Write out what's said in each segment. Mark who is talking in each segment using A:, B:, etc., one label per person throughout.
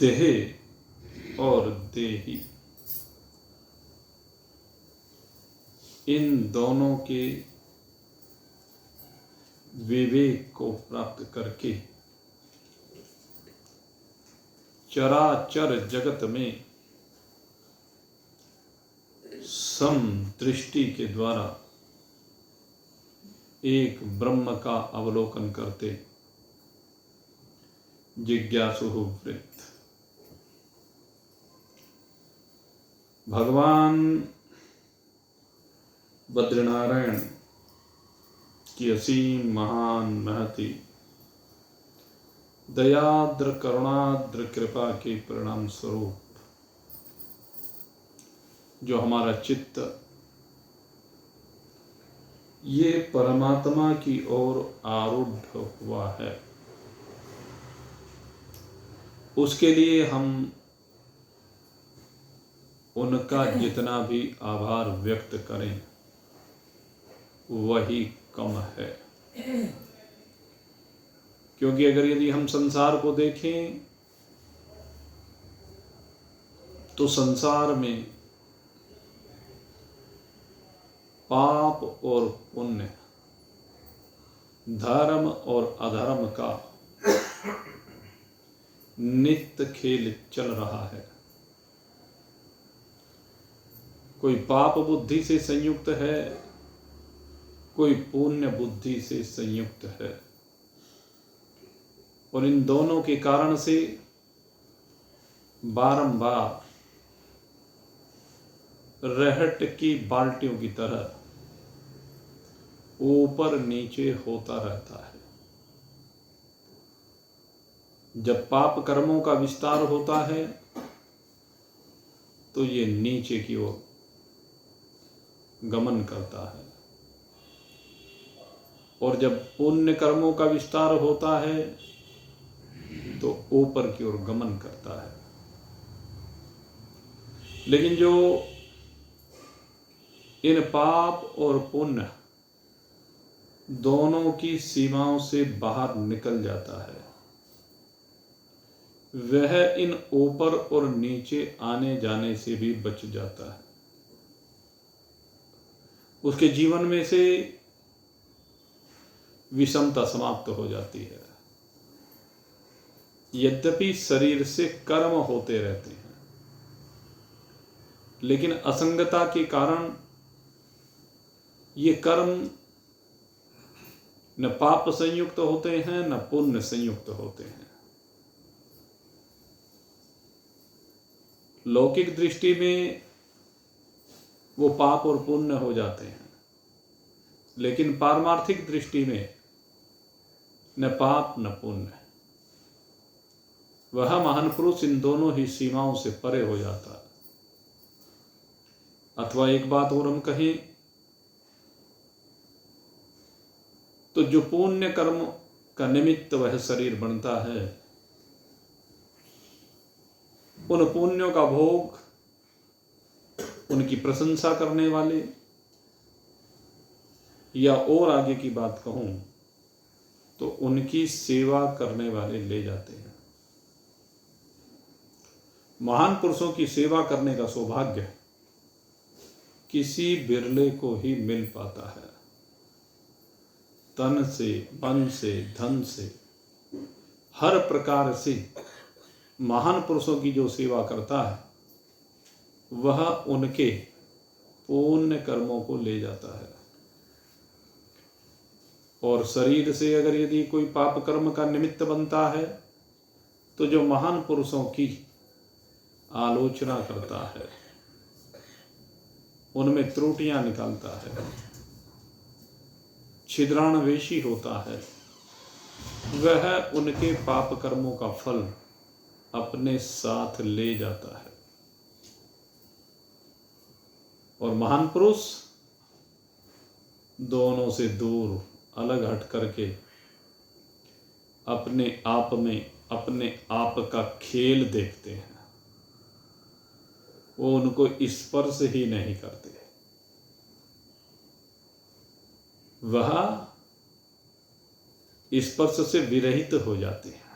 A: देह और देही, इन दोनों के विवेक को प्राप्त करके चराचर जगत में सम दृष्टि के द्वारा एक ब्रह्म का अवलोकन करते जिज्ञासु वृत्त। भगवान बद्रीनारायण की असीम महान महती दयाद्र करुणाद्र कृपा के परिणाम स्वरूप जो हमारा चित्त ये परमात्मा की ओर आरूढ़ हुआ है, उसके लिए हम उनका जितना भी आभार व्यक्त करें वही कम है। क्योंकि अगर यदि हम संसार को देखें तो संसार में पाप और पुण्य, धर्म और अधर्म का नित्य खेल चल रहा है। कोई पाप बुद्धि से संयुक्त है, कोई पुण्य बुद्धि से संयुक्त है, और इन दोनों के कारण से बारंबार रहट की बाल्टियों की तरह ऊपर नीचे होता रहता है। जब पाप कर्मों का विस्तार होता है तो ये नीचे की ओर गमन करता है, और जब पुण्य कर्मों का विस्तार होता है तो ऊपर की ओर गमन करता है। लेकिन जो इन पाप और पुण्य दोनों की सीमाओं से बाहर निकल जाता है, वह इन ऊपर और नीचे आने जाने से भी बच जाता है। उसके जीवन में से विषमता समाप्त हो जाती है। यद्यपि शरीर से कर्म होते रहते हैं, लेकिन असंगता के कारण ये कर्म न पाप संयुक्त होते हैं न पुण्य संयुक्त होते हैं। लौकिक दृष्टि में वो पाप और पुण्य हो जाते हैं, लेकिन पारमार्थिक दृष्टि में न पाप न पुण्य। वह महान पुरुष इन दोनों ही सीमाओं से परे हो जाता है। अथवा एक बात और हम कहें तो जो पुण्य कर्म का निमित्त वह शरीर बनता है, उन पुण्यों का भोग उनकी प्रशंसा करने वाले, या और आगे की बात कहूं तो उनकी सेवा करने वाले ले जाते हैं। महान पुरुषों की सेवा करने का सौभाग्य किसी बिरले को ही मिल पाता है। तन से, मन से, धन से, हर प्रकार से महान पुरुषों की जो सेवा करता है वह उनके पुण्य कर्मों को ले जाता है। और शरीर से अगर यदि कोई पाप कर्म का निमित्त बनता है तो जो महान पुरुषों की आलोचना करता है, उनमें त्रुटियां निकालता है, छिद्रान्वेषी होता है, वह उनके पाप कर्मों का फल अपने साथ ले जाता है। और महान पुरुष दोनों से दूर अलग हट करके अपने आप में अपने आप का खेल देखते हैं। वो उनको स्पर्श ही नहीं करते। वह स्पर्श से विरहित हो जाते हैं।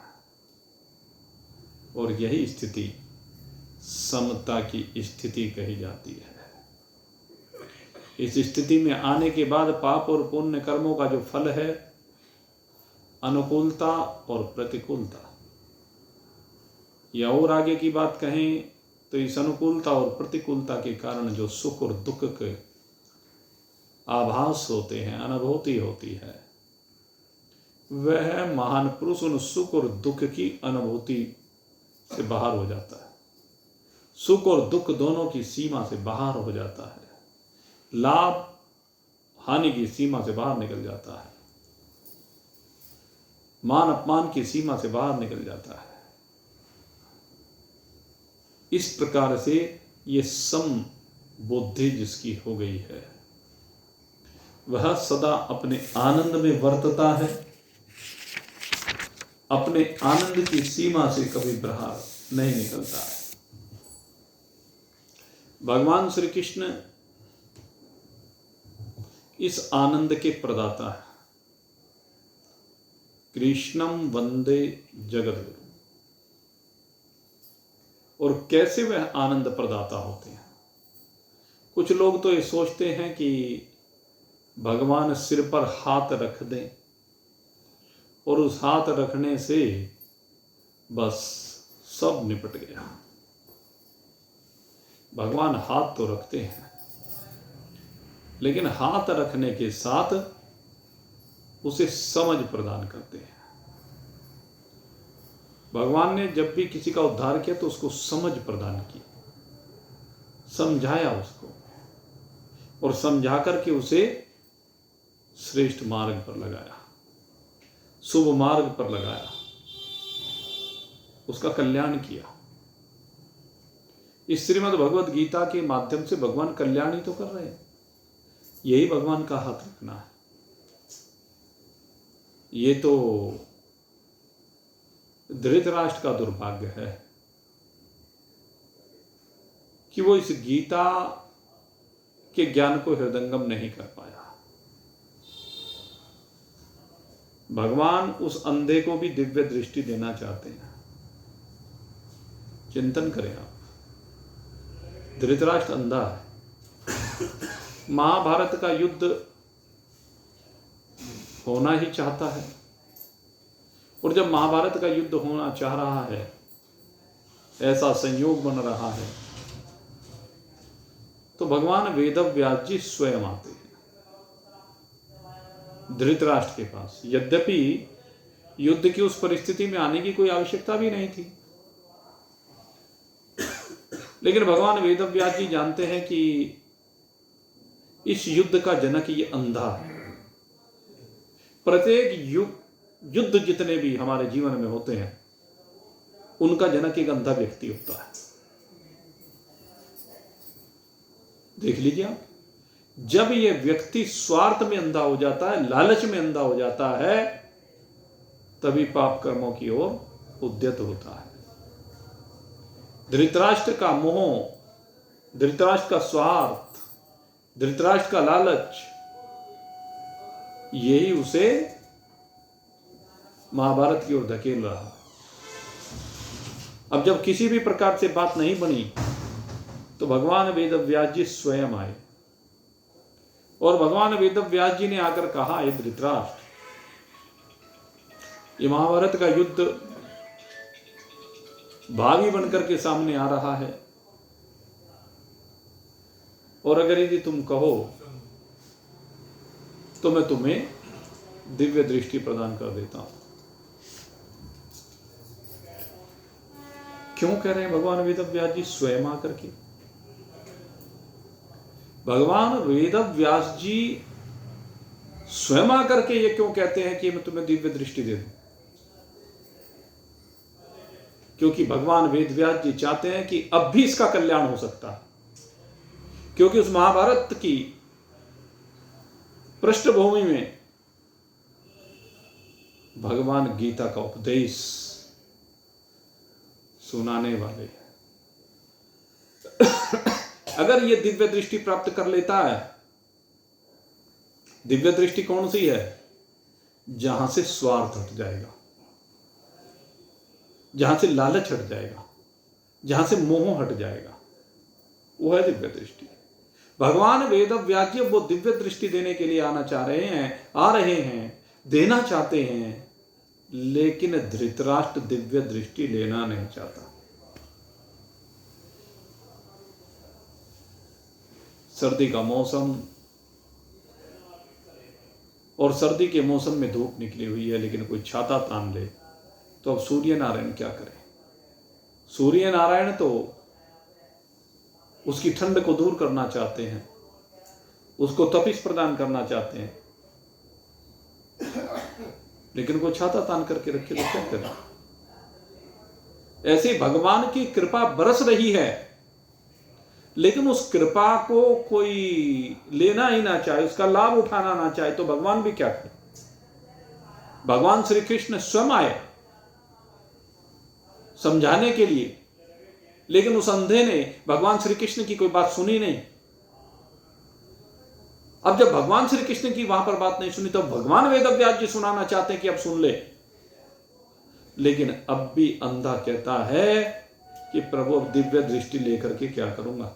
A: और यही स्थिति समता की स्थिति कही जाती है। इस स्थिति में आने के बाद पाप और पुण्य कर्मों का जो फल है, अनुकूलता और प्रतिकूलता, या और आगे की बात कहें तो इस अनुकूलता और प्रतिकूलता के कारण जो सुख और दुख के आभास होते हैं, अनुभूति होती है, वह महान पुरुष उन सुख और दुख की अनुभूति से बाहर हो जाता है। सुख और दुख दोनों की सीमा से बाहर हो जाता है, लाभ हानि की सीमा से बाहर निकल जाता है, मान अपमान की सीमा से बाहर निकल जाता है। इस प्रकार से ये सम बुद्धि जिसकी हो गई है, वह सदा अपने आनंद में वर्तता है, अपने आनंद की सीमा से कभी बाहर नहीं निकलता है। भगवान श्री कृष्ण इस आनंद के प्रदाता है। कृष्णम वंदे जगद्गुरु। और कैसे वह आनंद प्रदाता होते हैं? कुछ लोग तो ये सोचते हैं कि भगवान सिर पर हाथ रख दें और उस हाथ रखने से बस सब निपट गया। भगवान हाथ तो रखते हैं, लेकिन हाथ रखने के साथ उसे समझ प्रदान करते हैं। भगवान ने जब भी किसी का उद्धार किया तो उसको समझ प्रदान की, समझाया उसको, और समझा करके उसे श्रेष्ठ मार्ग पर लगाया, शुभ मार्ग पर लगाया, उसका कल्याण किया। इस श्रीमद् भगवद गीता के माध्यम से भगवान कल्याण ही तो कर रहे हैं। यही भगवान का हाथ रखना है। ये तो धृतराष्ट्र का दुर्भाग्य है कि वो इस गीता के ज्ञान को हृदयंगम नहीं कर पाया। भगवान उस अंधे को भी दिव्य दृष्टि देना चाहते हैं। चिंतन करें आप, धृतराष्ट्र अंधा है, महाभारत का युद्ध होना ही चाहता है, और जब महाभारत का युद्ध होना चाह रहा है, ऐसा संयोग बन रहा है, तो भगवान वेदव्यास जी स्वयं आते हैं धृतराष्ट्र के पास। यद्यपि युद्ध की उस परिस्थिति में आने की कोई आवश्यकता भी नहीं थी, लेकिन भगवान वेदव्यास जी जानते हैं कि इस युद्ध का जनक ये अंधा है। प्रत्येक युद्ध जितने भी हमारे जीवन में होते हैं, उनका जनक एक अंधा व्यक्ति होता है। देख लीजिए आप, जब ये व्यक्ति स्वार्थ में अंधा हो जाता है, लालच में अंधा हो जाता है, तभी पाप कर्मों की ओर उद्यत होता है। धृतराष्ट्र का मोह, धृतराष्ट्र का स्वार्थ, धृतराष्ट्र का लालच, यही उसे महाभारत की ओर धकेल रहा। अब जब किसी भी प्रकार से बात नहीं बनी, तो भगवान वेदव्यास जी स्वयं आए, और भगवान वेदव्यास जी ने आकर कहा, हे धृतराष्ट्र, ये महाभारत का युद्ध भावी बनकर के सामने आ रहा है, और अगर यदि तुम कहो तो मैं तुम्हें दिव्य दृष्टि प्रदान कर देता हूं। क्यों कह रहे हैं भगवान वेदव्यास जी स्वयं आकर के? भगवान वेदव्यास जी स्वयं आकर के ये क्यों कहते हैं कि मैं तुम्हें दिव्य दृष्टि दे दूं? क्योंकि भगवान वेदव्यास जी चाहते हैं कि अब भी इसका कल्याण हो सकता है, क्योंकि उस महाभारत की पृष्ठभूमि में भगवान गीता का उपदेश सुनाने वाले हैं। अगर ये दिव्य दृष्टि प्राप्त कर लेता है, दिव्य दृष्टि कौन सी है? जहां से स्वार्थ हट जाएगा। जहां से लालच हट जाएगा, जहां से मोह हट जाएगा, वो है दिव्य दृष्टि। भगवान वेद व्याज्य वो दिव्य दृष्टि देने के लिए आना चाह रहे हैं, आ रहे हैं, देना चाहते हैं, लेकिन धृतराष्ट्र दिव्य दृष्टि लेना नहीं चाहता। सर्दी का मौसम, और सर्दी के मौसम में धूप निकली हुई है, लेकिन कोई छाता तान ले तो अब सूर्य नारायण क्या करें? सूर्य नारायण तो उसकी ठंड को दूर करना चाहते हैं, उसको तपिश प्रदान करना चाहते हैं, लेकिन वो छाता तान करके रखे तो क्या करें? ऐसे भगवान की कृपा बरस रही है, लेकिन उस कृपा को कोई लेना ही ना चाहे, उसका लाभ उठाना ना चाहे, तो भगवान भी क्या करें? भगवान श्री कृष्ण स्वयं आए समझाने के लिए, लेकिन उस अंधे ने भगवान श्री कृष्ण की कोई बात सुनी नहीं। अब जब भगवान श्री कृष्ण की वहां पर बात नहीं सुनी, तो भगवान वेदव्यास जी सुनाना चाहते हैं कि अब सुन ले, लेकिन अब भी अंधा कहता है कि प्रभु अब दिव्य दृष्टि लेकर के क्या करूंगा?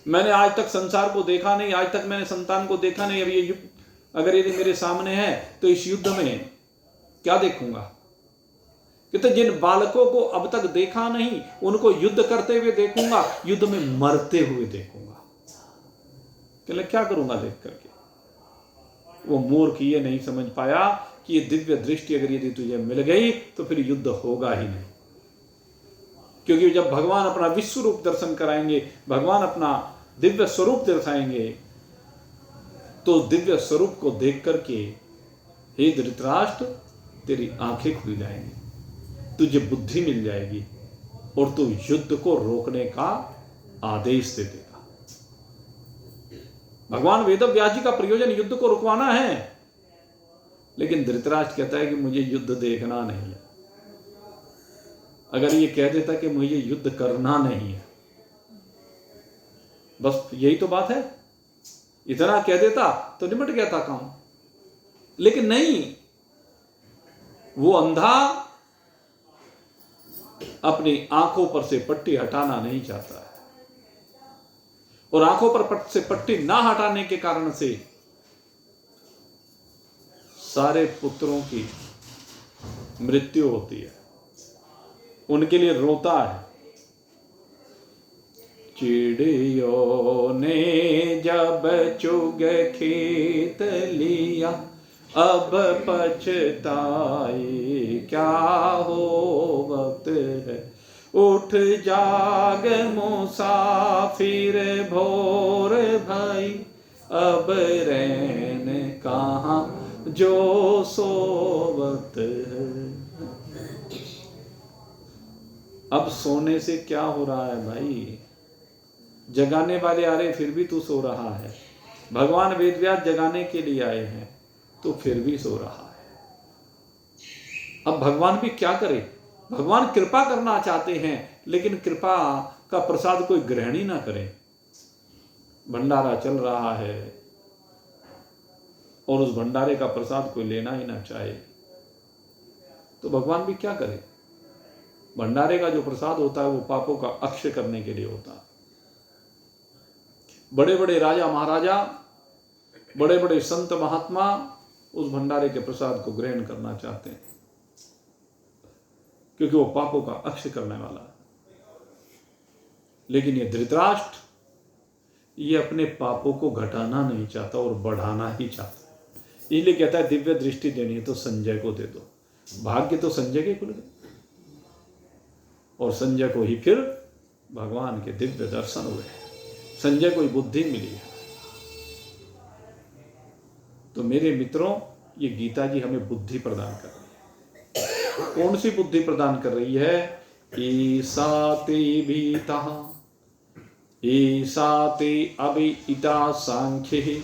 A: मैंने आज तक संसार को देखा नहीं, आज तक मैंने संतान को देखा नहीं, अब ये युद्ध अगर यदि मेरे सामने है तो इस युद्ध में क्या देखूंगा? कि जिन बालकों को अब तक देखा नहीं, उनको युद्ध करते हुए देखूंगा, युद्ध में मरते हुए देखूंगा, क्या करूंगा देख करके? वो मूर्ख ये नहीं समझ पाया कि ये दिव्य दृष्टि अगर यदि तुझे मिल गई तो फिर युद्ध होगा ही नहीं, क्योंकि जब भगवान अपना विश्व रूप दर्शन कराएंगे, भगवान अपना दिव्य स्वरूप दर्शाएंगे, तो दिव्य स्वरूप को देख करके हे धृतराष्ट्र तेरी आंखें खुल जाएंगी, तुझे बुद्धि मिल जाएगी और तू युद्ध को रोकने का आदेश दे देगा। भगवान वेदव्यास जी का प्रयोजन युद्ध को रुकवाना है, लेकिन धृतराष्ट्र कहता है कि मुझे युद्ध देखना नहीं है। अगर ये कह देता कि मुझे युद्ध करना नहीं है, बस यही तो बात है, इतना कह देता तो निपट गया था काम, लेकिन नहीं, वो अंधा अपनी आंखों पर से पट्टी हटाना नहीं चाहता है, और आंखों पर से पट्टी ना हटाने के कारण से सारे पुत्रों की मृत्यु होती है, उनके लिए रोता है। चिड़ियों ने जब चुग खेत लिया, अब पछताए क्या होवत है। उठ जाग मुसाफिर भोर भाई, अब रैन कहाँ जो सोवत है। अब सोने से क्या हो रहा है भाई? जगाने वाले आ रहे फिर भी तू सो रहा है। भगवान वेदव्यास जगाने के लिए आए हैं तो फिर भी सो रहा है। अब भगवान भी क्या करे? भगवान कृपा करना चाहते हैं, लेकिन कृपा का प्रसाद कोई ग्रहण ही ना करे। भंडारा चल रहा है और उस भंडारे का प्रसाद कोई लेना ही ना चाहे, तो भगवान भी क्या करे? भंडारे का जो प्रसाद होता है वो पापों का अक्षय करने के लिए होता है। बड़े बड़े राजा महाराजा, बड़े बड़े संत महात्मा उस भंडारे के प्रसाद को ग्रहण करना चाहते हैं, क्योंकि वो पापों का अक्षय करने वाला है। लेकिन ये धृतराष्ट्र ये अपने पापों को घटाना नहीं चाहता और बढ़ाना ही चाहता है। इसलिए कहता है दिव्य दृष्टि देनी है तो संजय को दे दो। भाग्य तो संजय के खुल गए और संजय को ही फिर भगवान के दिव्य दर्शन हुए, संजय को ही बुद्धि मिली है। तो मेरे मित्रों, ये गीता जी हमें बुद्धि प्रदान कर रही है। कौन सी बुद्धि प्रदान कर रही है? ईसाते भीता ईसाते अभिहिता सांख्ये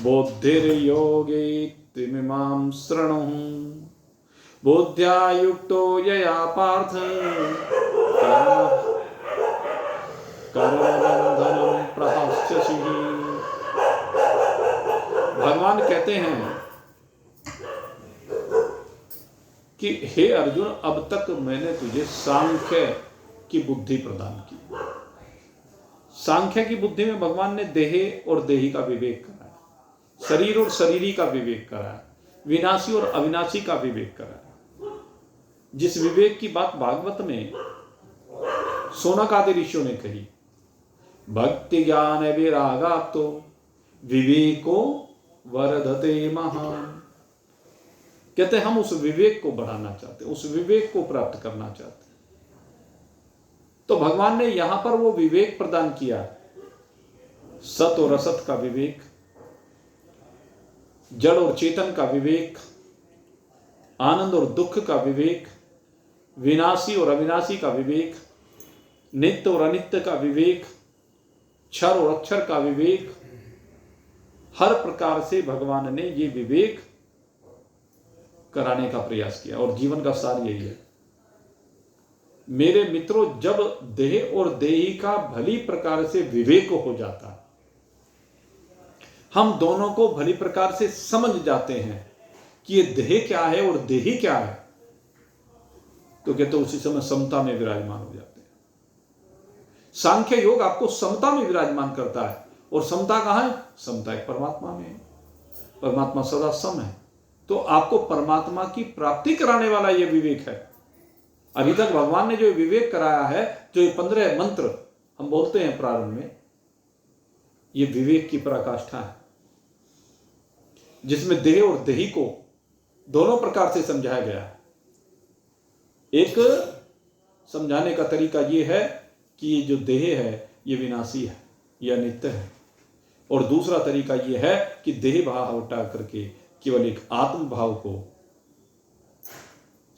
A: बुद्धिर्योगे त्रिमिमां शृणु। बुद्ध्या युक्तो यया पार्थ कर्मबन्धनं प्रहास्यसि। भगवान कहते हैं कि हे अर्जुन, अब तक मैंने तुझे सांख्य की बुद्धि प्रदान की। सांख्य की बुद्धि में भगवान ने देह और देही का विवेक कराया, शरीर और शरीरी का विवेक कराया, विनाशी और अविनाशी का विवेक कराया। जिस विवेक की बात भागवत में शौनक आदि ऋषियों ने कही, भक्ति ज्ञान वैरागातो विवेको वर्धते महान। कहते हैं हम उस विवेक को बढ़ाना चाहते हैं, उस विवेक को प्राप्त करना चाहते हैं। तो भगवान ने यहां पर वो विवेक प्रदान किया, सत और असत का विवेक, जड़ और चेतन का विवेक, आनंद और दुख का विवेक, विनाशी और अविनाशी का विवेक, नित्य और अनित्य का विवेक, क्षर और अक्षर का विवेक। हर प्रकार से भगवान ने ये विवेक कराने का प्रयास किया। और जीवन का सार यही है मेरे मित्रों, जब देह और देही का भली प्रकार से विवेक हो जाता, हम दोनों को भली प्रकार से समझ जाते हैं कि ये देह क्या है और देही क्या है, तो कहते उसी समय समता में विराजमान हो जाते हैं। सांख्य योग आपको समता में विराजमान करता है। और समता कहां है? समता एक परमात्मा में है। परमात्मा सदा सम है। तो आपको परमात्मा की प्राप्ति कराने वाला यह विवेक है। अभी तक भगवान ने जो विवेक कराया है, जो ये 15 मंत्र हम बोलते हैं प्रारंभ में, ये विवेक की पराकाष्ठा है, जिसमें देह और देही को दोनों प्रकार से समझाया गया है। एक समझाने का तरीका यह है कि ये जो देह है ये विनाशी है, यह नित्य है। और दूसरा तरीका यह है कि देह भाव हटा करके केवल एक आत्म भाव को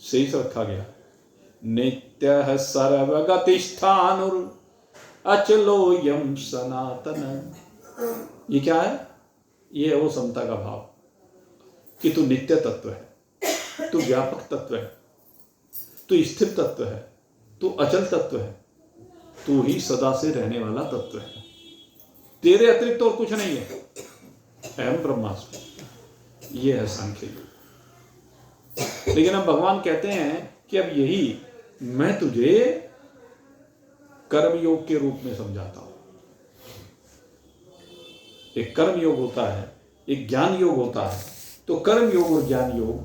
A: शेष रखा गया। नित्य सर्वगतिष्ठानुर अचलोयम सनातन। ये क्या है? ये है वो समता का भाव कि तू नित्य तत्व है, तू व्यापक तत्व है, तू स्थिर तत्व है, तू अचल तत्व है, तू ही सदा से रहने वाला तत्व है। तेरे अतिरिक्त और कुछ नहीं है। अहम ब्रह्मास्मि। ये है सांख्य योग। लेकिन अब भगवान कहते हैं कि अब यही मैं तुझे कर्म योग के रूप में समझाता हूं। एक कर्म योग होता है, एक ज्ञान योग होता है। तो कर्म योग और ज्ञान योग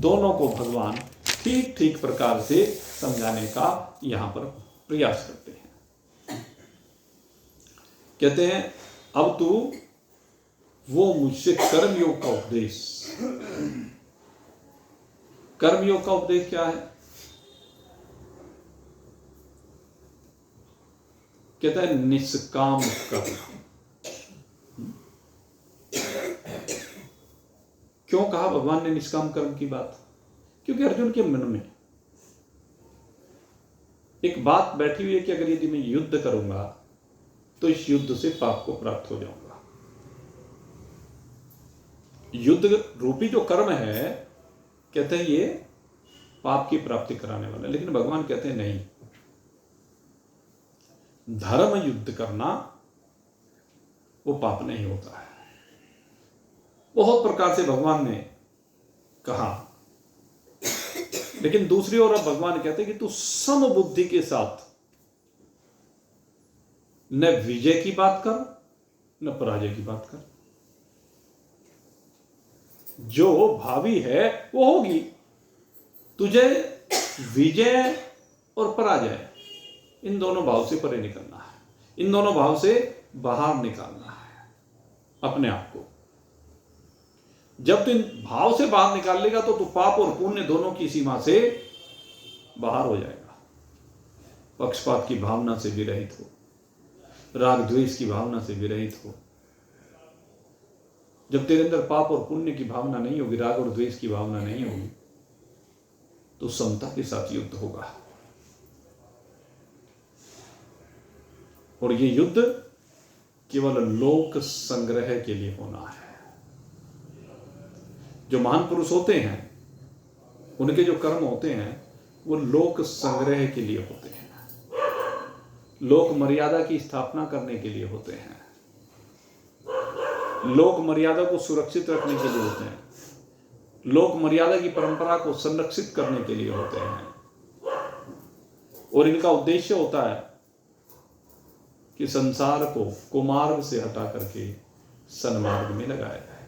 A: दोनों को भगवान ठीक ठीक प्रकार से समझाने का यहां पर प्रयास करते हैं। कहते हैं अब तू वो मुझसे कर्म योग का उपदेश। कर्म योग का उपदेश क्या है? कहता है निष्काम कर्म। क्यों कहा भगवान ने निष्काम कर्म की बात? क्योंकि अर्जुन के मन में एक बात बैठी हुई है कि अगर यदि मैं युद्ध करूंगा तो इस युद्ध से पाप को प्राप्त हो जाऊंगा। युद्ध रूपी जो कर्म है, कहते हैं ये पाप की प्राप्ति कराने वाला। लेकिन भगवान कहते हैं नहीं, धर्म युद्ध करना वो पाप नहीं होता है। बहुत प्रकार से भगवान ने कहा, लेकिन दूसरी ओर अब भगवान कहते हैं कि तू सम बुद्धि के साथ न विजय की बात कर न पराजय की बात कर। जो भावी है वो होगी। तुझे विजय और पराजय इन दोनों भाव से परे निकलना है। इन दोनों भाव से बाहर निकालना है अपने आप को। जब तू इन भाव से बाहर निकाल लेगा तो तू पाप और पुण्य दोनों की सीमा से बाहर हो जाएगा। पक्षपात की भावना से विरहित हो, राग द्वेष की भावना से विरहित हो। जब तेरे अंदर पाप और पुण्य की भावना नहीं होगी, राग और द्वेष की भावना नहीं होगी, तो समता के साथ युद्ध होगा। और ये युद्ध केवल लोक संग्रह के लिए होना है। जो महान पुरुष होते हैं उनके जो कर्म होते हैं वो लोक संग्रह के लिए होते हैं, लोक मर्यादा की स्थापना करने के लिए होते हैं, लोक मर्यादा को सुरक्षित रखने के लिए होते हैं। लोक मर्यादा की परंपरा को संरक्षित करने के लिए होते हैं, और इनका उद्देश्य होता है कि संसार को कुमार्ग से हटा करके सन्मार्ग में लगाया जाए।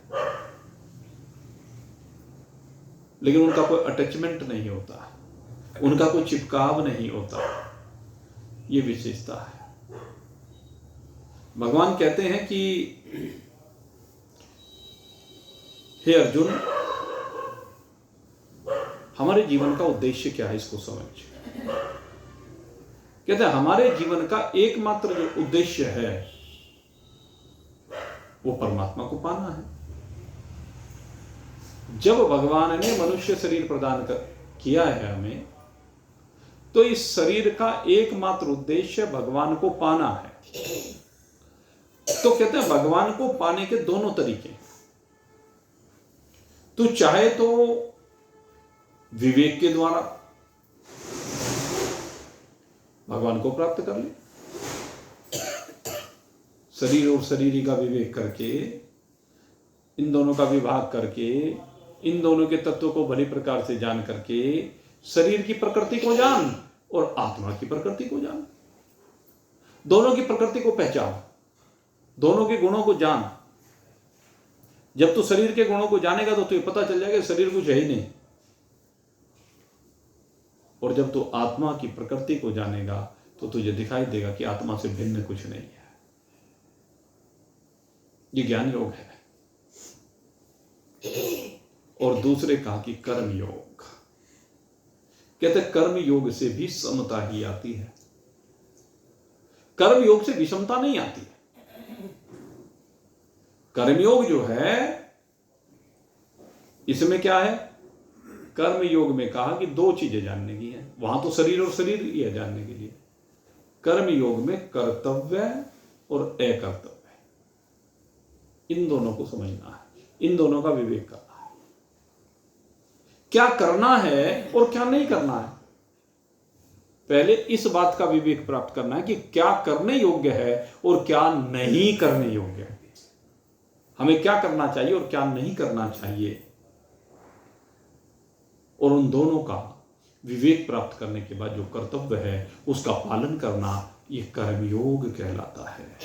A: लेकिन उनका कोई अटैचमेंट नहीं होता, उनका कोई चिपकाव नहीं होता। ये विशेषता है। भगवान कहते हैं कि हे अर्जुन, हमारे जीवन का उद्देश्य क्या है, इसको समझ। कहते हैं हमारे जीवन का एकमात्र जो उद्देश्य है वो परमात्मा को पाना है। जब भगवान ने मनुष्य शरीर प्रदान किया है हमें, तो इस शरीर का एकमात्र उद्देश्य भगवान को पाना है। तो कहते हैं भगवान को पाने के दोनों तरीके हैं। तू चाहे तो विवेक के द्वारा भगवान को प्राप्त कर ले, शरीर और शरीरी का विवेक करके, इन दोनों का विभाग करके, इन दोनों के तत्वों को भली प्रकार से जान करके शरीर की प्रकृति को जान और आत्मा की प्रकृति को जान। दोनों की प्रकृति को पहचान, दोनों के गुणों को जान। जब तू शरीर के गुणों को जानेगा तो तुझे पता चल जाएगा शरीर कुछ है ही नहीं। और जब तू आत्मा की प्रकृति को जानेगा तो तुझे दिखाई देगा कि आत्मा से भिन्न कुछ नहीं है। ये ज्ञान योग है। और दूसरे कहा कि कर्म योग। कहते कर्म योग से भी समता ही आती है, कर्म योग से विषमता नहीं आती है। कर्मयोग जो है इसमें क्या है, कर्म योग में कहा कि दो चीजें जानने की है। वहां तो शरीर और शरीर ही है जानने के लिए। कर्म योग में कर्तव्य और अकर्तव्य, इन दोनों को समझना है, इन दोनों का विवेक करना है। क्या करना है और क्या नहीं करना है, पहले इस बात का विवेक प्राप्त करना है कि क्या करने योग्य है और क्या नहीं करने योग्य है। हमें क्या करना चाहिए और क्या नहीं करना चाहिए, और उन दोनों का विवेक प्राप्त करने के बाद जो कर्तव्य है उसका पालन करना, ये कर्मयोग कहलाता है।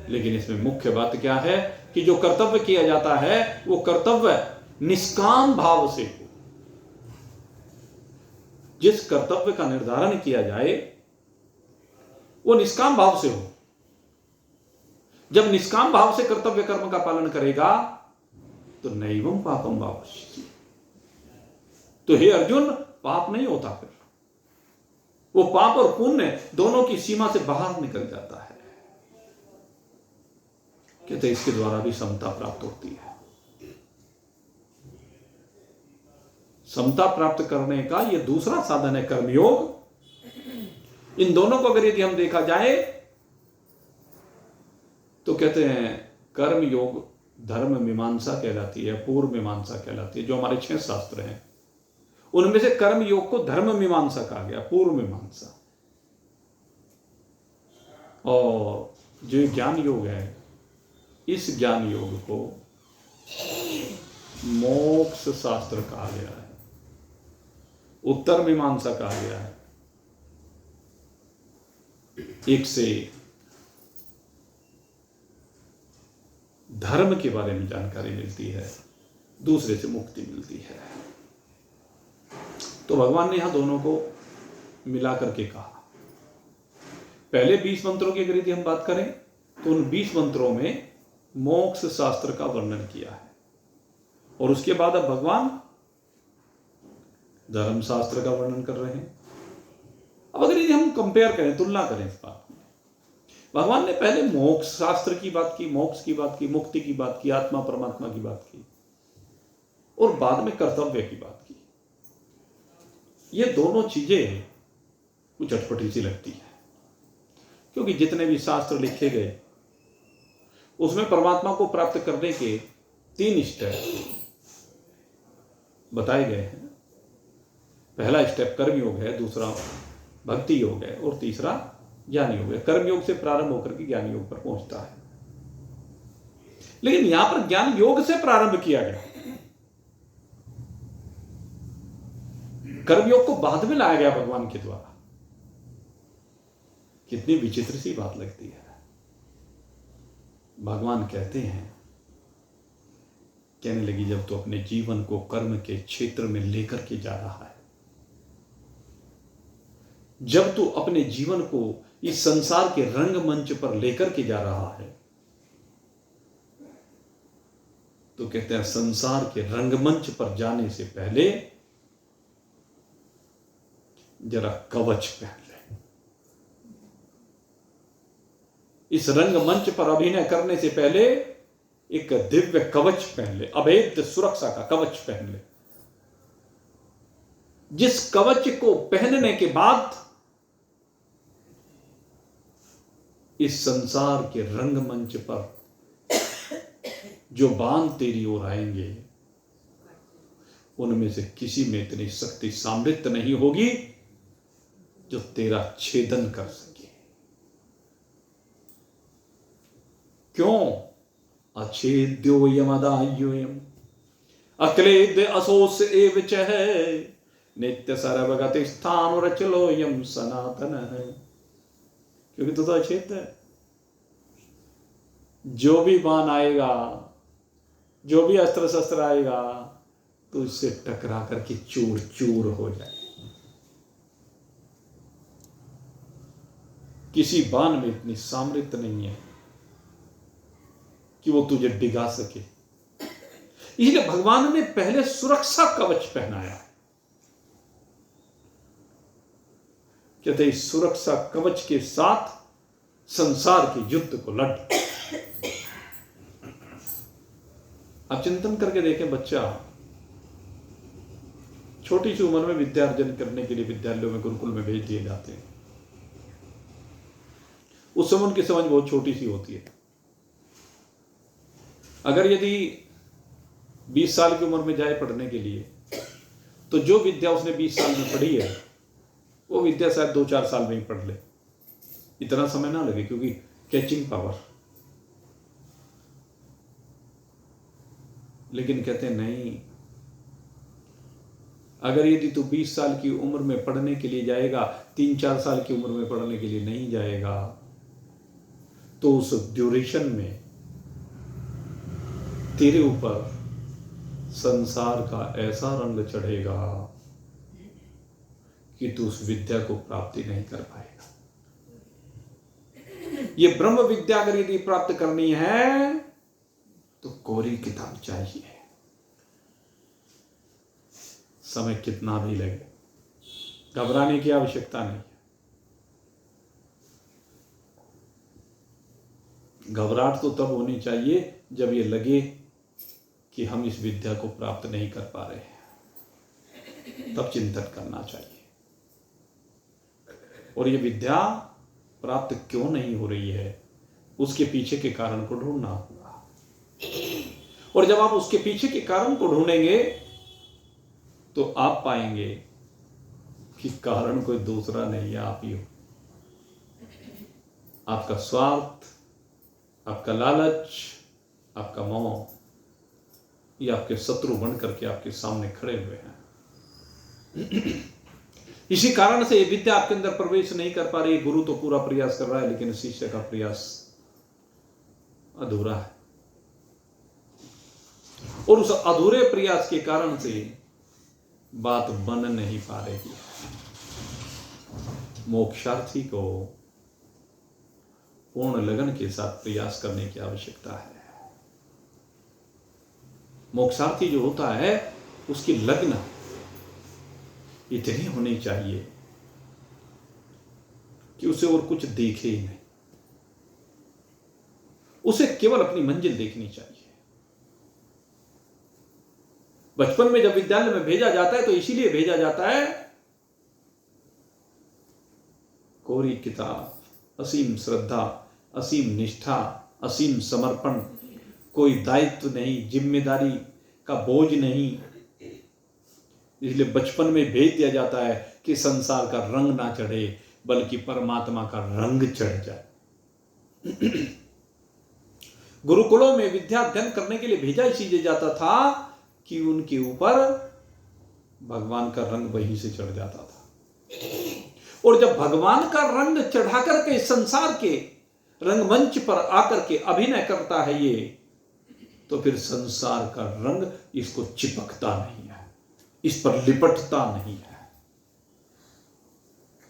A: लेकिन इसमें मुख्य बात क्या है कि जो कर्तव्य किया जाता है वो कर्तव्य निष्काम भाव से हो। जिस कर्तव्य का निर्धारण किया जाए वो निष्काम भाव से हो। जब निष्काम भाव से कर्तव्य कर्म का पालन करेगा तो नैवं पापम भविष्यति। तो हे अर्जुन, पाप नहीं होता, फिर वो पाप और पुण्य दोनों की सीमा से बाहर निकल जाता है। कहते इसके द्वारा भी समता प्राप्त होती है। समता प्राप्त करने का यह दूसरा साधन है कर्मयोग। इन दोनों को अगर यदि हम देखा जाए तो कहते हैं कर्म योग धर्म मीमांसा कहलाती है, पूर्व मीमांसा कहलाती है। जो हमारे 6 शास्त्र हैं उनमें से कर्म योग को धर्म मीमांसा कहा गया, पूर्व मीमांसा। और जो ज्ञान योग है, इस ज्ञान योग को मोक्ष शास्त्र कहा गया है, उत्तर मीमांसा कहा गया है। एक से धर्म के बारे में जानकारी मिलती है, दूसरे से मुक्ति मिलती है। तो भगवान ने यहां दोनों को मिला करके कहा। पहले 20 मंत्रों की अगर यदि हम बात करें तो उन 20 मंत्रों में मोक्ष शास्त्र का वर्णन किया है, और उसके बाद अब भगवान धर्म शास्त्र का वर्णन कर रहे हैं। अब अगर यदि हम कंपेयर करें, तुलना करें इस बात में, भगवान ने पहले मोक्ष शास्त्र की बात की, मोक्ष की बात की, मुक्ति की बात की, आत्मा परमात्मा की बात की, और बाद में कर्तव्य की बात की। ये दोनों चीजें कुछ अटपटी सी लगती है, क्योंकि जितने भी शास्त्र लिखे गए उसमें परमात्मा को प्राप्त करने के 3 स्टेप बताए गए हैं। पहला स्टेप कर्म योग है, दूसरा भक्ति योग है, और तीसरा ज्ञान योग है। कर्म योग से प्रारंभ होकर के ज्ञान योग पर पहुंचता है। लेकिन यहां पर ज्ञान योग से प्रारंभ किया गया, कर्मयोग को बाद में लाया गया भगवान के द्वारा। कितनी विचित्र सी बात लगती है। भगवान कहते हैं, कहने लगी जब तू अपने जीवन को कर्म के क्षेत्र में लेकर के जा रहा है, जब तू अपने जीवन को इस संसार के रंगमंच पर लेकर के जा रहा है, तो कहते हैं संसार के रंगमंच पर जाने से पहले जरा कवच पहन ले। इस रंगमंच पर अभिनय करने से पहले एक दिव्य कवच पहन ले, अभेद्य सुरक्षा का कवच पहन ले, जिस कवच को पहनने के बाद इस संसार के रंगमंच पर जो बाण तेरी ओर आएंगे, उनमें से किसी में इतनी शक्ति सामर्थ्य नहीं होगी जो तेरा छेदन कर सके। क्यों? अच्छेद्योयमदाह्योयम अक्लेद्य असोस एव च है नित्य सर्वगति स्थान रचलोयम सनातन है। क्योंकि तो अछेद है, जो भी बाण आएगा, जो भी अस्त्र शस्त्र आएगा, तो इससे टकरा करके चूर चूर हो जाए। किसी बाण में इतनी सामर्थ्य नहीं है कि वो तुझे डिगा सके। इसलिए भगवान ने पहले सुरक्षा कवच पहनाया है। कहते इस सुरक्षा कवच के साथ संसार के युद्ध को लड़। आप चिंतन करके देखें, बच्चा छोटी सी उम्र में विद्यार्जन करने के लिए विद्यालयों में, गुरुकुल में भेज दिए जाते हैं। उस समय उनकी समझ बहुत छोटी सी होती है। अगर यदि 20 साल की उम्र में जाए पढ़ने के लिए, तो जो विद्या उसने 20 साल में पढ़ी है, वो विद्या शायद 2-4 साल में ही पढ़ ले, इतना समय ना लगे, क्योंकि कैचिंग पावर। लेकिन कहते हैं नहीं, अगर यदि तू 20 साल की उम्र में पढ़ने के लिए जाएगा, 3-4 साल की उम्र में पढ़ने के लिए नहीं जाएगा, तो उस ड्यूरेशन में तेरे ऊपर संसार का ऐसा रंग चढ़ेगा कि तू उस विद्या को प्राप्ति नहीं कर पाएगा। ये ब्रह्म विद्या अगर यदि प्राप्त करनी है तो कोरी किताब चाहिए, समय कितना भी लगे, घबराने की आवश्यकता नहीं। घबराहट तो तब होनी चाहिए जब ये लगे कि हम इस विद्या को प्राप्त नहीं कर पा रहे हैं, तब चिंतन करना चाहिए। और ये विद्या प्राप्त क्यों नहीं हो रही है, उसके पीछे के कारण को ढूंढना होगा। और जब आप उसके पीछे के कारण को ढूंढेंगे तो आप पाएंगे कि कारण कोई दूसरा नहीं है, आप ही हो। आपका स्वार्थ, आपका लालच, आपका मोह, ये आपके शत्रु बन करके आपके सामने खड़े हुए हैं। इसी कारण से ये विद्या आपके अंदर प्रवेश नहीं कर पा रही। गुरु तो पूरा प्रयास कर रहा है, लेकिन शिष्य का प्रयास अधूरा है। और उस अधूरे प्रयास के कारण से बात बन नहीं पा रही। मोक्षार्थी को पूर्ण लगन के साथ प्रयास करने की आवश्यकता है। मोक्षार्थी जो होता है, उसकी लगन इतनी होनी चाहिए कि उसे और कुछ देखे ही नहीं, उसे केवल अपनी मंजिल देखनी चाहिए। बचपन में जब विद्यालय में भेजा जाता है तो इसीलिए भेजा जाता है, कोरी किताब, असीम श्रद्धा, असीम निष्ठा, असीम समर्पण, कोई दायित्व नहीं, जिम्मेदारी का बोझ नहीं। इसलिए बचपन में भेज दिया जाता है कि संसार का रंग ना चढ़े, बल्कि परमात्मा का रंग चढ़ जाए। गुरुकुलों में विद्या अध्ययन करने के लिए भेजा इसीलिए जाता था कि उनके ऊपर भगवान का रंग वहीं से चढ़ जाता था। और जब भगवान का रंग चढ़ा करके संसार के रंगमंच पर आकर के अभिनय करता है ये, तो फिर संसार का रंग इसको चिपकता नहीं है, इस पर लिपटता नहीं है,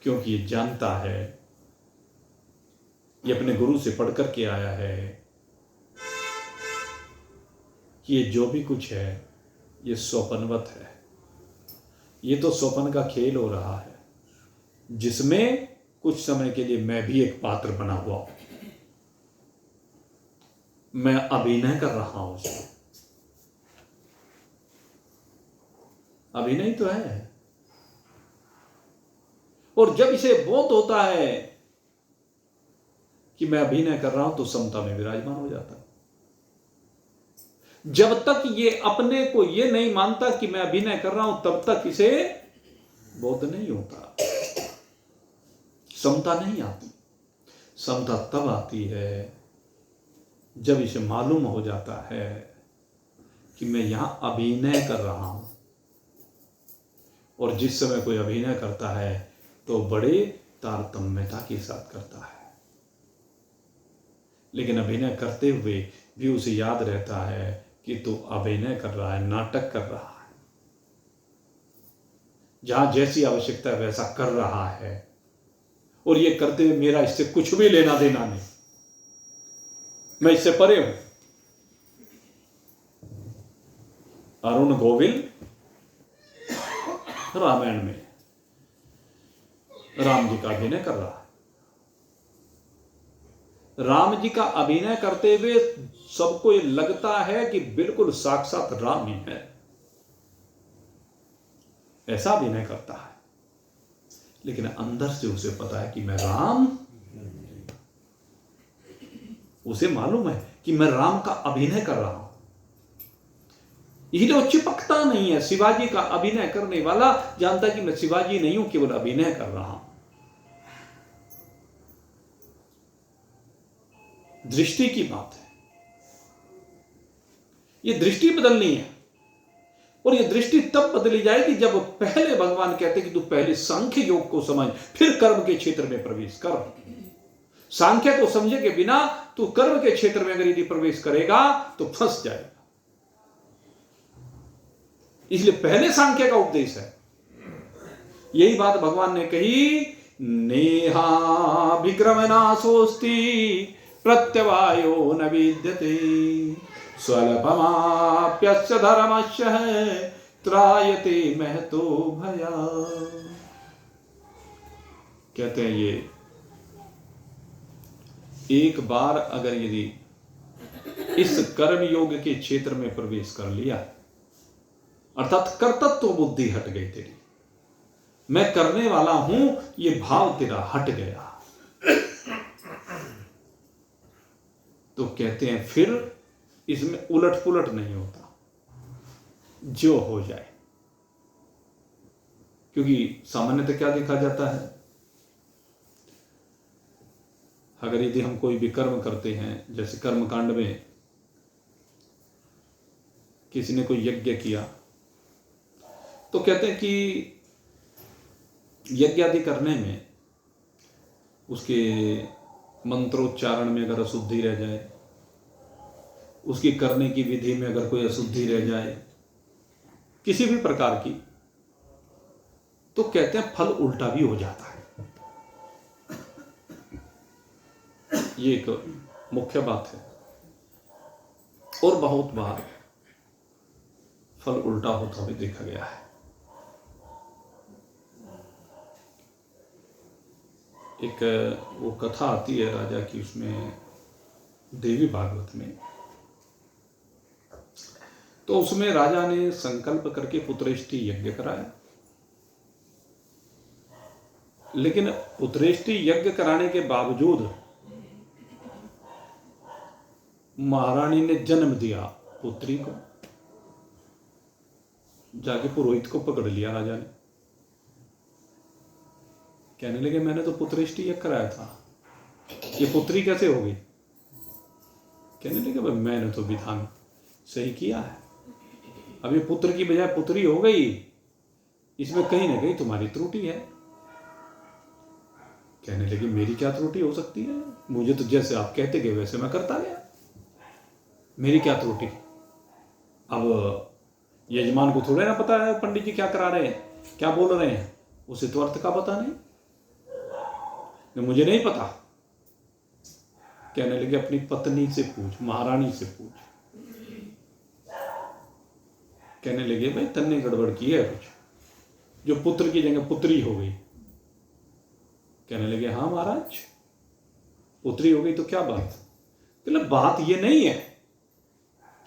A: क्योंकि ये जानता है, ये अपने गुरु से पढ़ करके आया है कि ये जो भी कुछ है ये स्वप्नवत है। ये तो स्वप्न का खेल हो रहा है जिसमें कुछ समय के लिए मैं भी एक पात्र बना हुआ हूं, मैं अभिनय कर रहा हूं उसमें। अभिनय तो है। और जब इसे बोध होता है कि मैं अभिनय कर रहा हूं तो समता में विराजमान हो जाता है। जब तक ये अपने को ये नहीं मानता कि मैं अभिनय कर रहा हूं तब तक इसे बोध नहीं होता, समता नहीं आती। समता तब आती है जब इसे मालूम हो जाता है कि मैं यहां अभिनय कर रहा हूं। और जिस समय कोई अभिनय करता है तो बड़े तारतम्यता के साथ करता है, लेकिन अभिनय करते हुए भी उसे याद रहता है कि तू अभिनय कर रहा है, नाटक कर रहा है, जहां जैसी आवश्यकता है वैसा कर रहा है। और ये करते हुए मेरा इससे कुछ भी लेना देना नहीं, मैं इससे परे हूं। अरुण गोविल रामायण में राम जी का अभिनय कर रहा है। राम जी का अभिनय करते हुए सबको ये लगता है कि बिल्कुल साक्षात राम ही है, ऐसा अभिनय करता है, लेकिन अंदर से उसे पता है कि मैं राम। उसे मालूम है कि मैं राम का अभिनय कर रहा हूं, इसलिए वो चिपकता नहीं है। शिवाजी का अभिनय करने वाला जानता है कि मैं शिवाजी नहीं हूं, केवल अभिनय कर रहा हूं। दृष्टि की बात है, ये दृष्टि बदलनी है। और ये दृष्टि तब बदली जाएगी जब पहले भगवान कहते कि तू पहले सांख्य योग को समझ, फिर कर्म के क्षेत्र में प्रवेश कर। सांख्य को समझे के बिना तू कर्म के क्षेत्र में अगर यदि प्रवेश करेगा तो फंस जाएगा। इसलिए पहले सांख्य का उपदेश है। यही बात भगवान ने कही, नेहा विक्रमनाशोस्ति प्रत्यवायो न विद्यते स्वल्पमाप्यस्य धर्मस्य त्रायते महतो भया। कहते हैं ये एक बार अगर यदि इस कर्म योग के क्षेत्र में प्रवेश कर लिया, अर्थात कर्तृत्व बुद्धि हट गई तेरी, मैं करने वाला हूं ये भाव तेरा हट गया, तो कहते हैं फिर इसमें उलट पुलट नहीं होता, जो हो जाए। क्योंकि सामान्यतः क्या देखा जाता है, अगर यदि हम कोई भी कर्म करते हैं, जैसे कर्मकांड में किसी ने कोई यज्ञ किया, तो कहते हैं कि यज्ञ आदि करने में उसके मंत्रोच्चारण में अगर अशुद्धि रह जाए, उसकी करने की विधि में अगर कोई अशुद्धि रह जाए किसी भी प्रकार की, तो कहते हैं फल उल्टा भी हो जाता है। ये एक मुख्य बात है। और बहुत बार फल उल्टा होता भी देखा गया है। एक वो कथा आती है राजा की, उसमें देवी भागवत में, तो उसमें राजा ने संकल्प करके पुत्रेष्टि यज्ञ कराया, लेकिन पुत्रेष्टि यज्ञ कराने के बावजूद महारानी ने जन्म दिया पुत्री को। जाके पुरोहित को पकड़ लिया राजा ने, कहने लगे मैंने तो पुत्रेष्टि यज्ञ कराया था, ये पुत्री कैसे हो गई? कहने लगे भाई मैंने तो विधान सही किया है, अभी पुत्र की बजाय पुत्री हो गई, इसमें कहीं ना कहीं तुम्हारी त्रुटि है। कहने लगे मेरी क्या त्रुटि हो सकती है, मुझे तो जैसे आप कहते गए वैसे मैं करता गया, मेरी क्या त्रुटि। अब यजमान को थोड़े ना पता है पंडित जी क्या करा रहे हैं, क्या बोल रहे हैं, उसे तो अर्थ का पता नहीं, मुझे नहीं पता। कहने लगे अपनी पत्नी से पूछ, महारानी से पूछ। कहने लगे भाई तन्ने गड़बड़ की है कुछ, जो पुत्र की जगह पुत्री हो गई। कहने लगे हाँ महाराज पुत्री हो गई तो क्या बात, मतलब बात ये नहीं है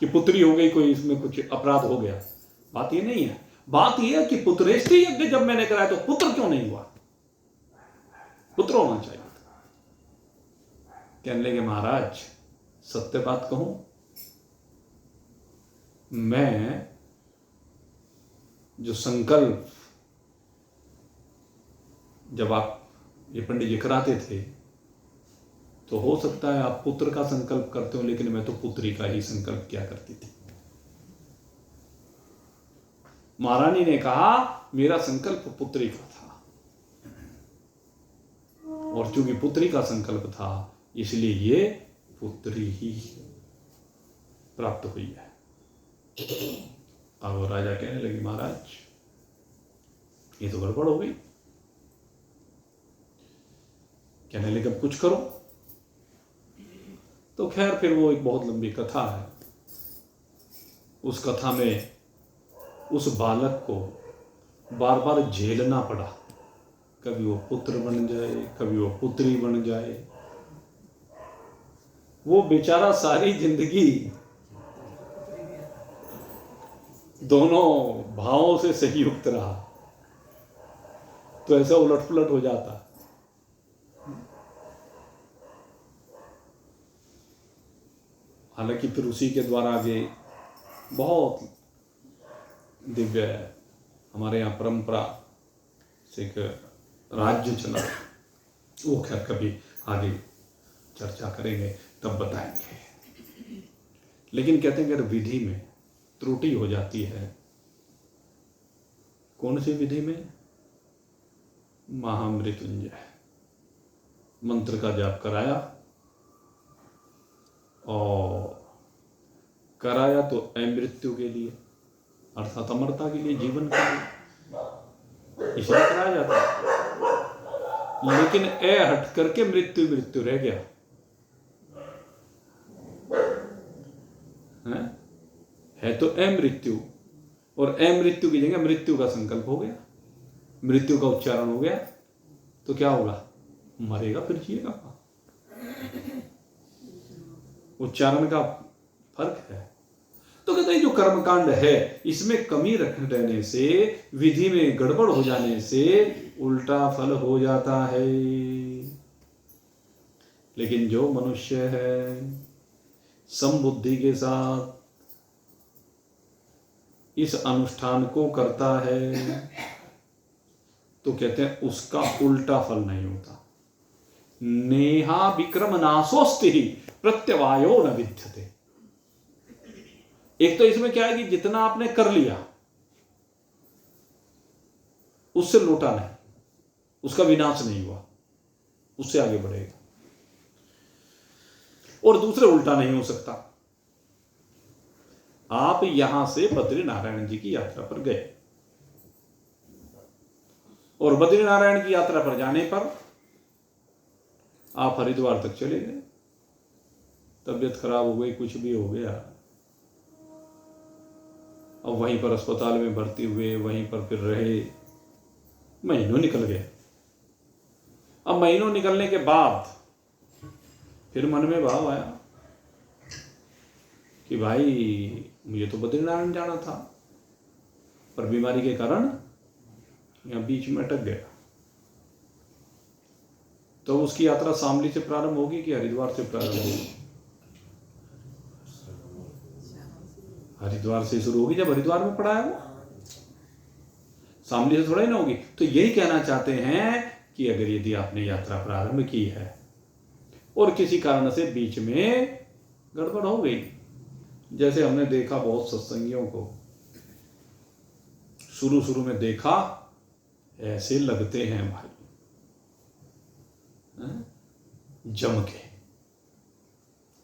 A: कि पुत्री हो गई कोई इसमें कुछ अपराध हो गया, बात ये नहीं है। बात ये है कि पुत्रेष्टि यज्ञ जब मैंने कराया तो पुत्र क्यों नहीं हुआ, पुत्र होना चाहिए था। कहने लगे महाराज सत्य बात कहूं, मैं जो संकल्प जब आप ये पंडित जी कराते थे तो हो सकता है आप पुत्र का संकल्प करते हो, लेकिन मैं तो पुत्री का ही संकल्प किया करती थी। महारानी ने कहा मेरा संकल्प पुत्री का था, और चूंकि पुत्री का संकल्प था इसलिए ये पुत्री ही प्राप्त हुई है। अब राजा कहने लगे महाराज ये तो गड़बड़ हो गई। कहने लगे अब कुछ करो। तो खैर फिर वो एक बहुत लंबी कथा है, उस कथा में उस बालक को बार बार झेलना पड़ा, कभी वो पुत्र बन जाए कभी वो पुत्री बन जाए। वो बेचारा सारी जिंदगी दोनों भावों से संयुक्त रहा, तो ऐसा उलट पुलट हो जाता। हालांकि फिर उसी के द्वारा आगे बहुत दिव्य हमारे यहाँ परंपरा से एक राज्य चला, वो खैर कभी आगे चर्चा करेंगे तब बताएंगे। लेकिन कहते हैं अगर विधि में त्रुटि हो जाती है, कौन सी विधि में, महामृत्युंजय मंत्र का जाप कराया, और कराया तो अमृत्यु के लिए अर्थात अमरता के लिए, जीवन के लिए इसलिए कराया जाता है। लेकिन हट करके मृत्यु मृत्यु रह गया है तो अमृत्यु, और अमृत्यु की जगह मृत्यु का संकल्प हो गया, मृत्यु का उच्चारण हो गया, तो क्या होगा, मरेगा फिर जिएगा। उच्चारण का फर्क है। तो कहते हैं जो कर्मकांड है इसमें कमी रहने से, विधि में गड़बड़ हो जाने से उल्टा फल हो जाता है। लेकिन जो मनुष्य है समबुद्धि के साथ इस अनुष्ठान को करता है तो कहते हैं उसका उल्टा फल नहीं होता। नेहा विक्रम नाशोस्ति प्रत्यवायो न विद्यते। एक तो इसमें क्या है कि जितना आपने कर लिया उससे लौटा नहीं, उसका विनाश नहीं हुआ, उससे आगे बढ़ेगा। और दूसरे उल्टा नहीं हो सकता। आप यहां से बद्रीनारायण जी की यात्रा पर गए, और बद्रीनारायण की यात्रा पर जाने पर आप हरिद्वार तक चले गए, तबीयत खराब हो गई, कुछ भी हो गया, अब वहीं पर अस्पताल में भर्ती हुए, वहीं पर फिर रहे, महीनों निकल गए। अब महीनों निकलने के बाद फिर मन में भाव आया कि भाई मुझे तो बद्रीनारायण जाना था, पर बीमारी के कारण यहां बीच में अटक गया। तो उसकी यात्रा शामली से प्रारंभ होगी कि हरिद्वार से प्रारंभ होगी? हरिद्वार से शुरू होगी, जब हरिद्वार में पड़ा है वो, शामली से थोड़ा ही ना होगी। तो यही कहना चाहते हैं कि अगर यदि आपने यात्रा प्रारंभ की है और किसी कारण से बीच में गड़बड़ हो गई। जैसे हमने देखा बहुत सत्संगियों को, शुरू शुरू में देखा ऐसे लगते हैं भाई, जम के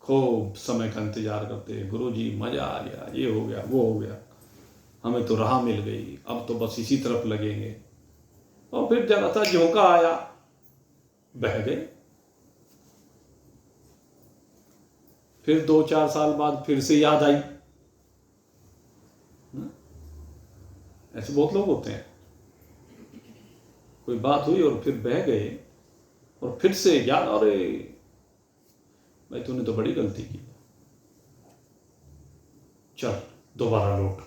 A: खूब समय का इंतजार करते, गुरु जी मजा आ गया, ये हो गया वो हो गया, हमें तो राह मिल गई, अब तो बस इसी तरफ लगेंगे। और फिर जरा सा झोंका आया, बह गए। फिर 2-4 साल बाद फिर से याद आई। ऐसे बहुत लोग होते हैं, कोई बात हुई और फिर बह गए और फिर से याद, अरे भाई तूने तो बड़ी गलती की, चल दोबारा लौट।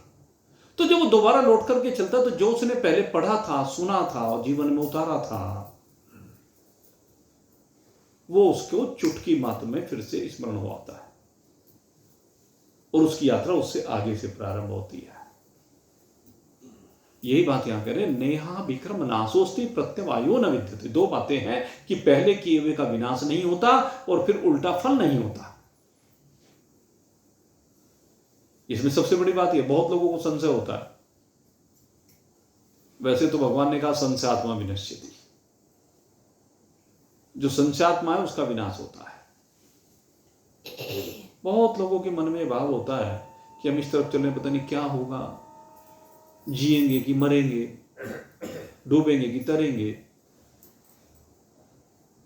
A: तो जब वो दोबारा लौट करके चलता तो जो उसने पहले पढ़ा था, सुना था और जीवन में उतारा था, वो उसको चुटकी मात्र में फिर से स्मरण हो आता है और उसकी यात्रा उससे आगे से प्रारंभ होती है। यही बात यहां कह रहे, नेहा विक्रम नाशोस्ति प्रत्यवायो न विद्यते। दो बातें हैं कि पहले किए हुए का विनाश नहीं होता और फिर उल्टा फल नहीं होता। इसमें सबसे बड़ी बात यह, बहुत लोगों को संशय होता है। वैसे तो भगवान ने कहा संशयात्मा विनश्यति, जो संशयात्मा है उसका विनाश होता है। बहुत लोगों के मन में भाव होता है कि हम इस तरफ चल रहे, पता नहीं क्या होगा, जिएंगे कि मरेंगे, डूबेंगे कि तरेंगे।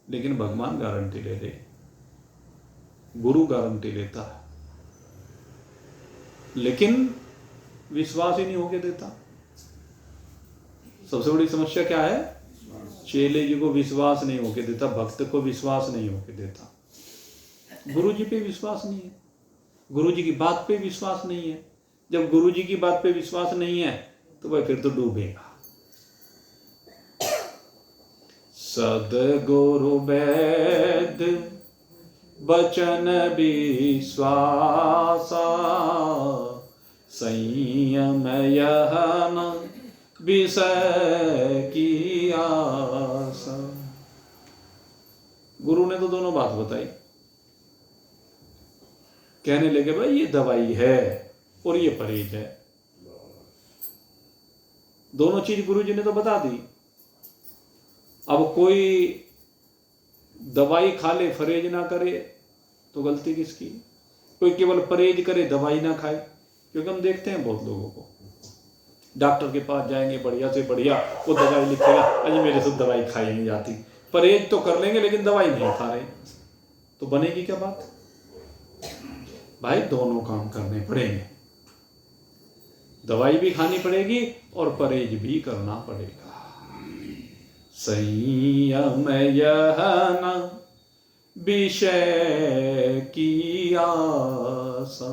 A: लेकिन भगवान गारंटी ले रहे, गुरु गारंटी लेता है, लेकिन विश्वास ही नहीं होके देता। सबसे बड़ी समस्या क्या है? चेले जी को विश्वास नहीं होके देता, भक्त को विश्वास नहीं होके देता, गुरु जी पे विश्वास नहीं है, गुरु जी की बात पे विश्वास नहीं है। जब गुरु जी की बात पे विश्वास नहीं है तो वह फिर तो डूबेगा। सद्गुरु वैद बचन विश्वासा, संयम यह विषय की आशा। गुरु ने तो दोनों बात बताई, कहने लगे भाई ये दवाई है और ये परहेज है। दोनों चीज गुरु जी ने तो बता दी। अब कोई दवाई खा ले परहेज ना करे तो गलती किसकी? कोई केवल परहेज करे दवाई ना खाए। क्योंकि हम देखते हैं बहुत लोगों को, डॉक्टर के पास जाएंगे बढ़िया से बढ़िया, वो दवाई लिखेगा, अजी मेरे से दवाई खाई नहीं जाती। परहेज तो कर लेंगे लेकिन दवाई नहीं खा रहे, तो बनेगी क्या बात? भाई दोनों काम करने पड़ेंगे, दवाई भी खानी पड़ेगी और परहेज भी करना पड़ेगा। संयम यह न विषय की आशा।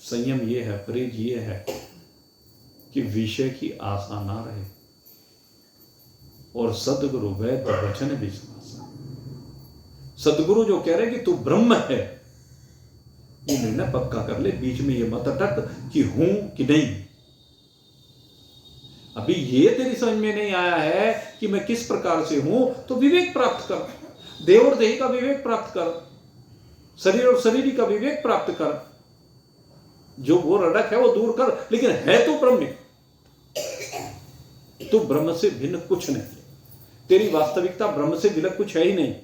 A: संयम ये है, परहेज ये है कि विषय की आशा ना रहे। और सदगुरु वैद वचन विश्वास। सदगुरु जो कह रहे कि तू ब्रह्म है, ये निर्णय पक्का कर ले, बीच में ये मत अटक कि हूं कि नहीं। अभी ये तेरी समझ में नहीं आया है कि मैं किस प्रकार से हूं, तो विवेक प्राप्त कर, देव और देही का विवेक प्राप्त कर, शरीर और शरीरी का विवेक प्राप्त कर, जो वो रड़क है वो दूर कर। लेकिन है तो ब्रह्म, तो ब्रह्म से भिन्न कुछ नहीं, तेरी वास्तविकता ब्रह्म से विलग कुछ है ही नहीं।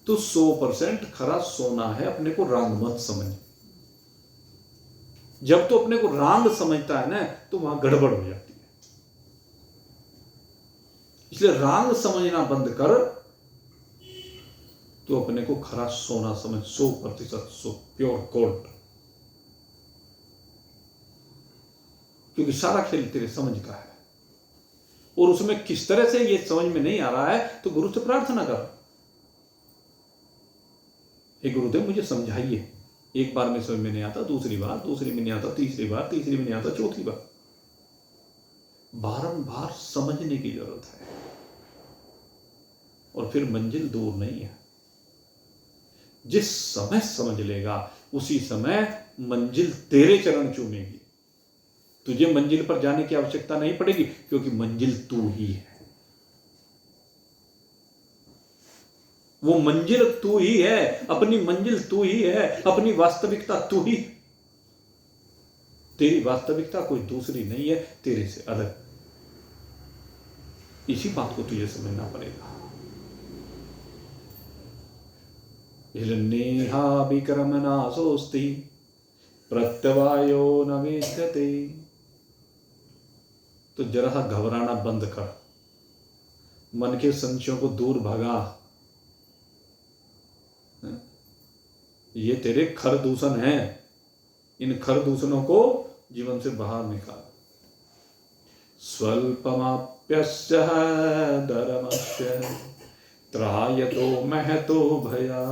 A: तो 100% खरा सोना है, अपने को रांग मत समझ। जब तो अपने को रांग समझता है ना तो वहां गड़बड़ हो जाती है। इसलिए रांग समझना बंद कर, तो अपने को खरा सोना समझ, 100% प्योर गोल्ड। क्योंकि सारा खेल तेरे समझ का है, और उसमें किस तरह से ये समझ में नहीं आ रहा है तो गुरु से प्रार्थना कर, हे गुरुदेव मुझे समझाइए। एक बार में समझ में नहीं आता, दूसरी बार, दूसरी में नहीं आता, तीसरी बार, तीसरी में नहीं आता, चौथी बार। बारंबार समझने की जरूरत है, और फिर मंजिल दूर नहीं है। जिस समय समझ लेगा उसी समय मंजिल तेरे चरण चूमेगी। तुझे मंजिल पर जाने की आवश्यकता नहीं पड़ेगी, क्योंकि मंजिल तू ही है। वो मंजिल तू ही है, अपनी मंजिल तू ही है, अपनी वास्तविकता तू ही। तेरी वास्तविकता कोई दूसरी नहीं है तेरे से अलग। इसी बात को तुझे समझना पड़ेगा। नेहा विक्रम नासोस्ति प्रत्यवायो न विद्यते। तो जरा सा घबराना बंद कर, मन के संशयों को दूर भगा। ये तेरे खर दूषण हैं, इन खर दूषणों को जीवन से बाहर निकाल। स्वल्पमाप्यस्य धर्मस्य त्रायतो महतो भया।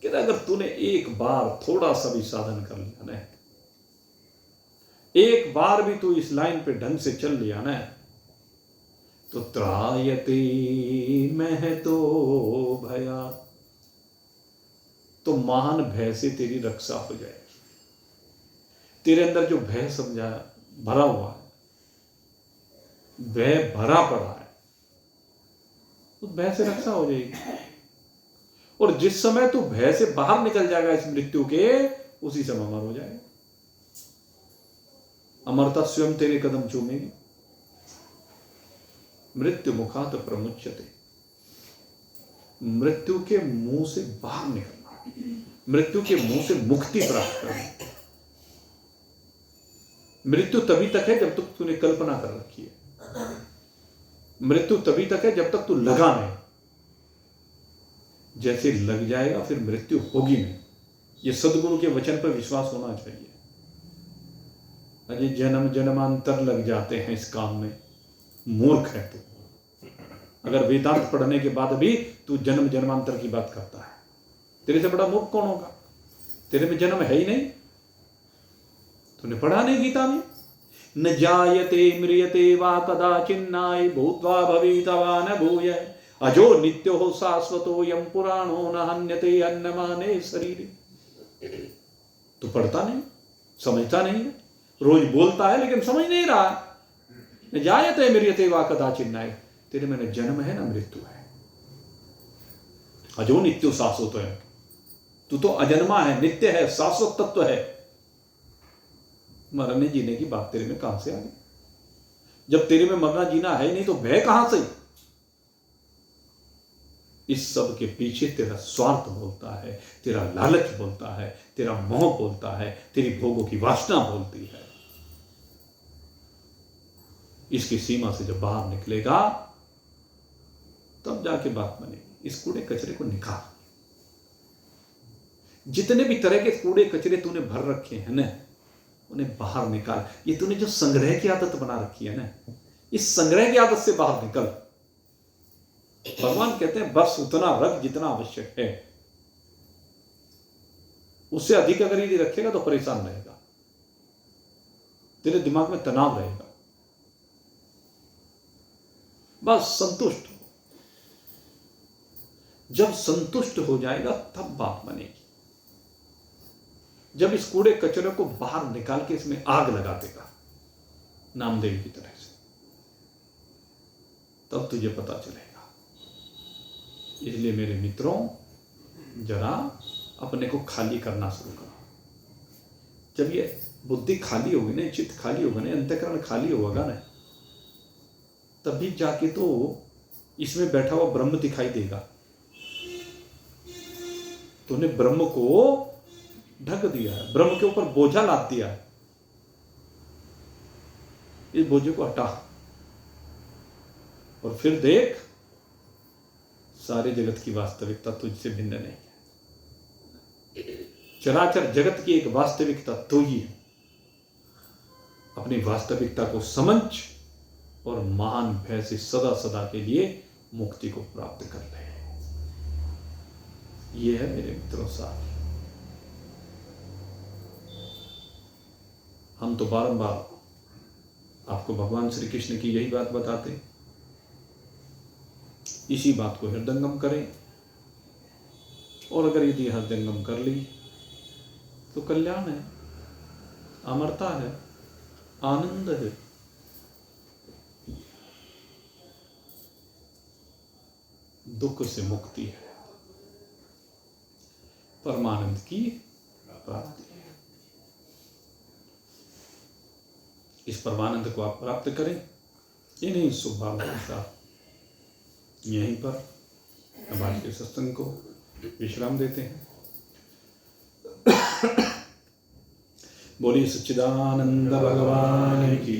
A: कि अगर तूने एक बार थोड़ा सा भी साधन कर लिया ना, एक बार भी तू इस लाइन पे ढंग से चल लिया ना, तो त्रायते महतो भया, तो महान भय से तेरी रक्षा हो जाएगी। तेरे अंदर जो भय समझा भरा हुआ है, भय भरा पड़ा है, उस भय से रक्षा हो जाएगी। और जिस समय तू भय से बाहर निकल जाएगा इस मृत्यु के, उसी समय अमर हो जाएगा। अमरता स्वयं तेरे कदम चूमेगी। मृत्यु मुखात प्रमुच्यते, मृत्यु के मुंह से बाहर निकलना, मृत्यु के मुंह से मुक्ति प्राप्त करना। मृत्यु तभी तक है जब तक तूने कल्पना कर रखी है। मृत्यु तभी तक है जब तक तू लगा नहीं। जैसे लग जाएगा फिर मृत्यु होगी नहीं। ये सदगुरु के वचन पर विश्वास होना चाहिए। अजय जन्म जन्मांतर लग जाते हैं इस काम में, मूर्ख है तू। अगर वेदांत पढ़ने के बाद भी तू जन्म जन्मांतर की बात करता है, तेरे से बड़ा मूर्ख कौन होगा? तेरे में जन्म है ही नहीं। तूने पढ़ा नहीं गीता में, न जायते म्रियते वा कदाचिन्नाय भूत्वा भवितवा न भूय अजो नित्यो शाश्वतो यम पुराणो न हन्यते अन्नमाने शरीर। तू पढ़ता नहीं, समझता नहीं है, रोज बोलता है लेकिन समझ नहीं रहा। न जायते म्रियते वा कदाचिन्नाय, तेरे में न जन्म है न मृत्यु है। अजो नित्यो शाश्वत है, तू तो अजन्मा है, नित्य है, शाश्वत तत्व है। मरने जीने की बात तेरे में कहां से आ गई? जब तेरे में मरना जीना है नहीं तो भय कहां से? इस सब के पीछे तेरा स्वार्थ बोलता है, तेरा लालच बोलता है, तेरा मोह बोलता है, तेरी भोगों की वासना बोलती है। इसकी सीमा से जब बाहर निकलेगा तब जाके बात बनेगी। इस कूड़े कचरे को निकाल। जितने भी तरह के कूड़े कचरे तूने भर रखे हैं ना, उन्हें बाहर निकाल। ये तूने जो संग्रह की आदत बना रखी है ना, इस संग्रह की आदत से बाहर निकल। भगवान कहते हैं बस उतना रख जितना आवश्यक है, उससे अधिक अगर यदि रखेगा तो परेशान रहेगा, तेरे दिमाग में तनाव रहेगा। बस संतुष्ट हो। जब संतुष्ट हो जाएगा तब बात बनेगी। जब इस कूड़े कचरे को बाहर निकाल के इसमें आग लगा देगा नामदेव की तरह से, तब तुझे पता चलेगा। इसलिए मेरे मित्रों, जरा अपने को खाली करना शुरू करो। जब ये बुद्धि खाली होगी ना, चित्त खाली होगा ना, अंतःकरण खाली होगा ना, तभी जाके तो इसमें बैठा हुआ ब्रह्म दिखाई देगा। तूने ब्रह्म को ढक दिया है, ब्रह्म के ऊपर बोझा लाद दिया है। इस बोझे को हटा और फिर देख, सारे जगत की वास्तविकता तुझसे भिन्न नहीं है। चराचर जगत की एक वास्तविकता तू ही है। अपनी वास्तविकता को समझ और महान भय से सदा सदा के लिए मुक्ति को प्राप्त कर ले। यह है मेरे मित्रों साथ। हम तो बारंबार आपको भगवान श्री कृष्ण की यही बात बताते हैं। इसी बात को हृदयंगम करें, और अगर यदि हृदयंगम कर ली तो कल्याण है, अमरता है, आनंद है। दुख से मुक्ति है, परमानंद की प्राप्ति है। इस परमानंद को आप प्राप्त करें इन्हीं शुभ भावों के साथ। यहीं पर हम आज के सत्संग को विश्राम देते हैं। बोलिए सच्चिदानंद भगवान की